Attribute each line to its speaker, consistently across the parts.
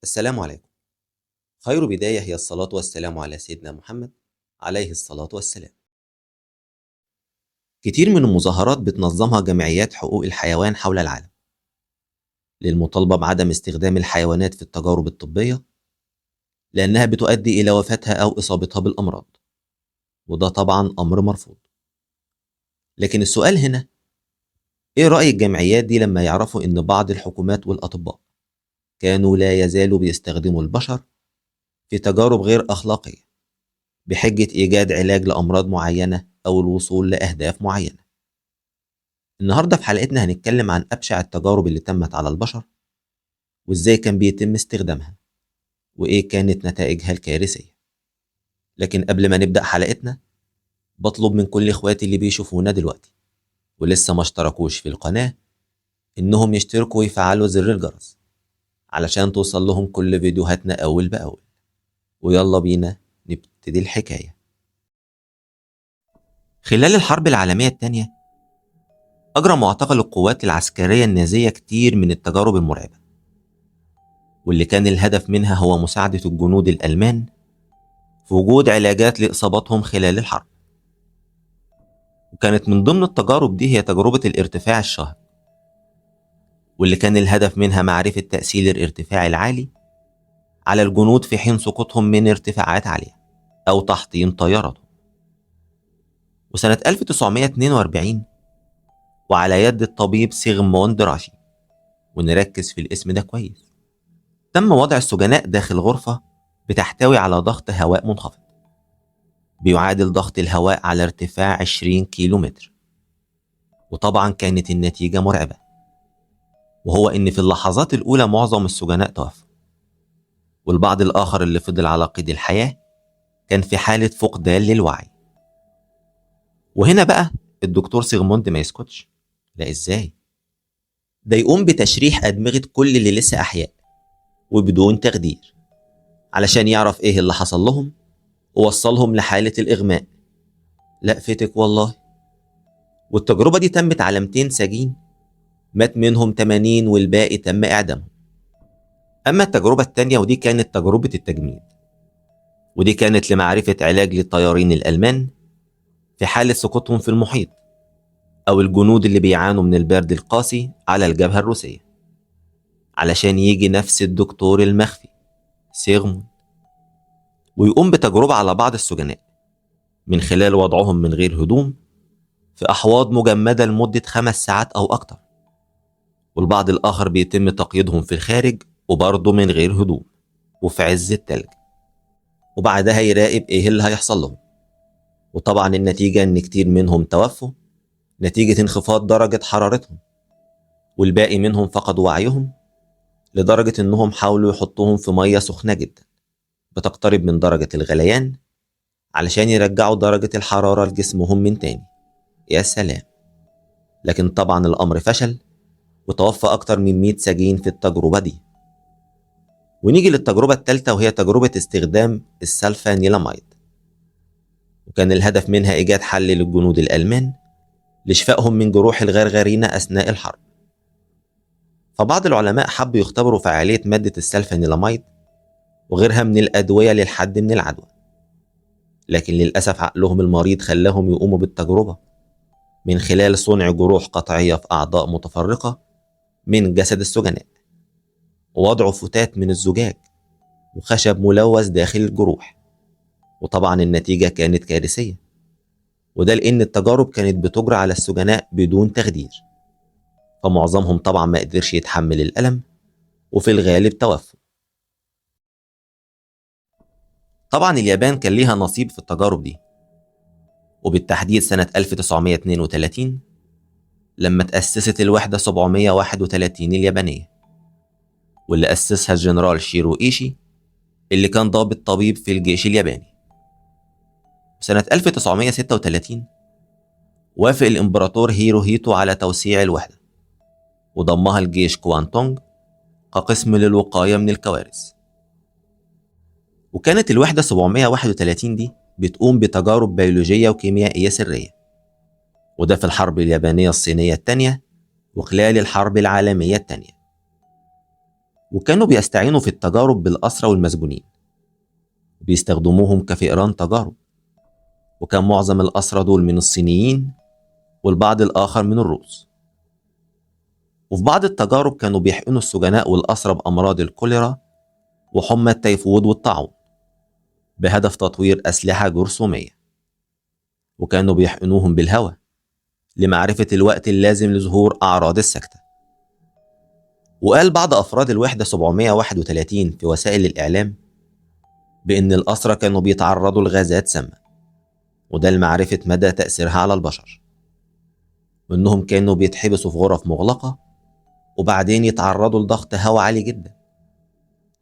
Speaker 1: السلام عليكم. خير بداية هي الصلاة والسلام على سيدنا محمد عليه الصلاة والسلام. كتير من المظاهرات بتنظمها جمعيات حقوق الحيوان حول العالم للمطالبة بعدم استخدام الحيوانات في التجارب الطبية لأنها بتؤدي إلى وفاتها أو إصابتها بالأمراض، وده طبعا أمر مرفوض. لكن السؤال هنا، إيه رأي الجمعيات دي لما يعرفوا إن بعض الحكومات والأطباء كانوا لا يزالوا بيستخدموا البشر في تجارب غير أخلاقية بحجة إيجاد علاج لأمراض معينة أو الوصول لأهداف معينة؟ النهاردة في حلقتنا هنتكلم عن أبشع التجارب اللي تمت على البشر، وإزاي كان بيتم استخدامها، وإيه كانت نتائجها الكارثية. لكن قبل ما نبدأ حلقتنا، بطلب من كل إخواتي اللي بيشوفونا دلوقتي ولسه ما اشتركوش في القناة إنهم يشتركوا ويفعلوا زر الجرس علشان توصل لهم كل فيديوهاتنا أول بأول. ويلا بينا نبتدي الحكاية. خلال الحرب العالمية الثانية أجرى معتقل القوات العسكرية النازية كتير من التجارب المرعبة، واللي كان الهدف منها هو مساعدة الجنود الألمان في وجود علاجات لإصاباتهم خلال الحرب. وكانت من ضمن التجارب دي هي تجربة الارتفاع الشاهق، واللي كان الهدف منها معرفة تأثير الارتفاع العالي على الجنود في حين سقوطهم من ارتفاعات عالية أو تحطيم طياراتهم. وسنة 1942 وعلى يد الطبيب سيغموند راشي، ونركز في الاسم ده كويس، تم وضع السجناء داخل غرفة بتحتوي على ضغط هواء منخفض بيعادل ضغط الهواء على ارتفاع 20 كيلومتر. وطبعا كانت النتيجة مرعبة، وهو إن في اللحظات الأولى معظم السجناء توفوا، والبعض الآخر اللي فضل على قيد الحياة كان في حالة فقدان للوعي. وهنا بقى الدكتور سيغموند ما يسكتش، لا إزاي؟ ده يقوم بتشريح أدمغة كل اللي لسه أحياء وبدون تخدير علشان يعرف إيه اللي حصل لهم ووصلهم لحالة الإغماء. لا فتك والله. والتجربة دي تمت على 200 سجين، مات منهم 80 والباقي تم إعدامهم. أما التجربة التانية ودي كانت تجربة التجميد، ودي كانت لمعرفة علاج للطيارين الألمان في حالة سقوطهم في المحيط، أو الجنود اللي بيعانوا من البرد القاسي على الجبهة الروسية، علشان يجي نفس الدكتور المخفي سيغموند ويقوم بتجربة على بعض السجناء من خلال وضعهم من غير هدوم في أحواض مجمدة لمدة 5 ساعات أو أكتر، والبعض الآخر بيتم تقييدهم في الخارج وبرضه من غير هدوم وفي عز التلج، وبعدها يراقب إيه اللي هيحصل لهم. وطبعا النتيجة إن كتير منهم توفوا نتيجة انخفاض درجة حرارتهم، والباقي منهم فقدوا وعيهم لدرجة إنهم حاولوا يحطوهم في مية سخنة جدا بتقترب من درجة الغليان علشان يرجعوا درجة الحرارة لجسمهم من تاني. يا سلام. لكن طبعا الأمر فشل، وتوفى أكتر من 100 سجين في التجربة دي. ونيجي للتجربة الثالثة، وهي تجربة استخدام السلفانيلاميد، وكان الهدف منها إيجاد حل للجنود الألمان لشفائهم من جروح الغرغرينة أثناء الحرب. فبعض العلماء حبوا يختبروا فعالية مادة السلفانيلاميد وغيرها من الأدوية للحد من العدوى، لكن للأسف عقلهم المريض خلاهم يقوموا بالتجربة من خلال صنع جروح قطعية في أعضاء متفرقة من جسد السجناء، ووضعوا فتات من الزجاج وخشب ملوث داخل الجروح. وطبعا النتيجة كانت كارثية، وده لأن التجارب كانت بتجرى على السجناء بدون تخدير، فمعظمهم طبعا ما قدرش يتحمل الألم وفي الغالب توفوا. طبعا اليابان كان ليها نصيب في التجارب دي، وبالتحديد سنة 1932 لما تأسست الوحدة 731 اليابانية، واللي أسسها الجنرال شيرو إيشي اللي كان ضابط طبيب في الجيش الياباني. سنة 1936 وافق الإمبراطور هيروهيتو على توسيع الوحدة وضمها الجيش كوانتونج كقسم للوقاية من الكوارث. وكانت الوحدة 731 دي بتقوم بتجارب بيولوجية وكيميائية سرية، وده في الحرب اليابانية الصينية الثانية وخلال الحرب العالمية الثانية. وكانوا بيستعينوا في التجارب بالأسرى والمسجونين، بيستخدموهم كفئران تجارب. وكان معظم الأسرى دول من الصينيين والبعض الآخر من الروس. وفي بعض التجارب كانوا بيحقنوا السجناء والأسرى بأمراض الكوليرا وحمى التيفود والطاعون بهدف تطوير أسلحة جرثومية، وكانوا بيحقنوهم بالهواء لمعرفة الوقت اللازم لظهور أعراض السكتة. وقال بعض أفراد الوحدة 731 في وسائل الإعلام بإن الأسرى كانوا بيتعرضوا لغازات سامة، وده لمعرفة مدى تأثيرها على البشر، وإنهم كانوا بيتحبسوا في غرف مغلقة وبعدين يتعرضوا لضغط هواء عالي جدا،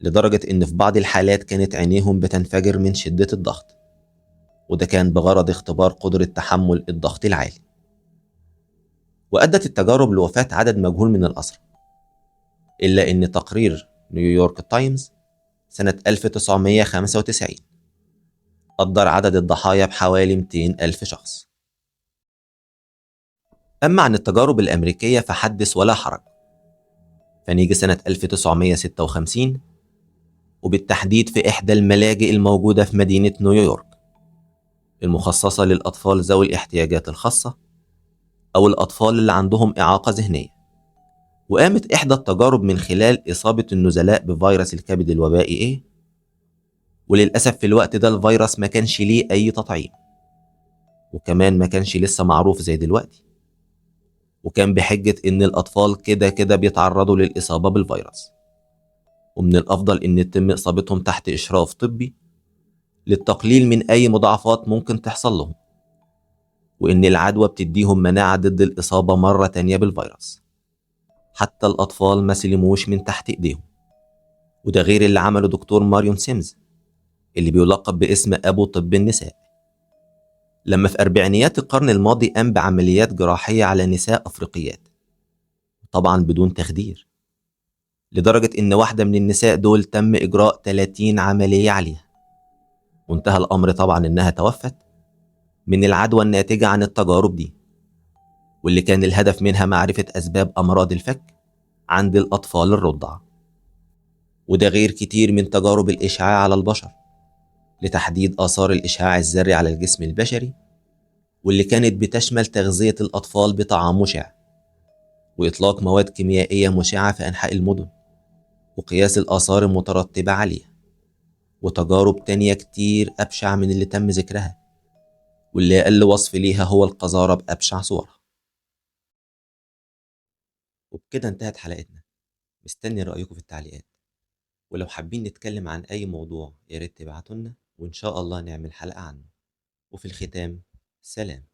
Speaker 1: لدرجة إن في بعض الحالات كانت عينيهم بتنفجر من شدة الضغط، وده كان بغرض اختبار قدرة تحمل الضغط العالي. وأدت التجارب لوفاة عدد مجهول من الأسرى، إلا إن تقرير نيويورك تايمز سنة 1995 قدر عدد الضحايا بحوالي 200 ألف شخص. أما عن التجارب الأمريكية فحدث ولا حرج. فنيجي سنة 1956 وبالتحديد في إحدى الملاجئ الموجودة في مدينة نيويورك المخصصة للأطفال ذوي الاحتياجات الخاصة أو الأطفال اللي عندهم إعاقة ذهنية. وقامت إحدى التجارب من خلال إصابة النزلاء بفيروس الكبد الوبائي A، وللأسف في الوقت ده الفيروس ما كانش ليه أي تطعيم، وكمان ما كانش لسه معروف زي دلوقتي، وكان بحجة إن الأطفال كده كده بيتعرضوا للإصابة بالفيروس، ومن الأفضل إن يتم إصابتهم تحت إشراف طبي للتقليل من أي مضاعفات ممكن تحصل لهم، وإن العدوى بتديهم مناعة ضد الإصابة مرة تانية بالفيروس. حتى الأطفال ما سلموش من تحت إيديهم، وده غير اللي عمله دكتور ماريون سيمز اللي بيلقب باسم أبو طب النساء، لما في أربعينيات القرن الماضي قام بعمليات جراحية على نساء أفريقيات، طبعا بدون تخدير، لدرجة إن واحدة من النساء دول تم إجراء 30 عملية عليها، وانتهى الأمر طبعا إنها توفت من العدوى الناتجة عن التجارب دي، واللي كان الهدف منها معرفة أسباب أمراض الفك عند الأطفال الرضع. وده غير كتير من تجارب الإشعاع على البشر لتحديد آثار الإشعاع الذري على الجسم البشري، واللي كانت بتشمل تغذية الأطفال بطعام مشع، وإطلاق مواد كيميائية مشعة في أنحاء المدن، وقياس الآثار المترتبة عليها، وتجارب تانية كتير أبشع من اللي تم ذكرها، واللي أقل وصف ليها هو القذارة بأبشع صورها. وبكده انتهت حلقتنا. مستني رأيكم في التعليقات، ولو حابين نتكلم عن أي موضوع ياريت تبعتولنا وإن شاء الله نعمل حلقة عنه. وفي الختام، سلام.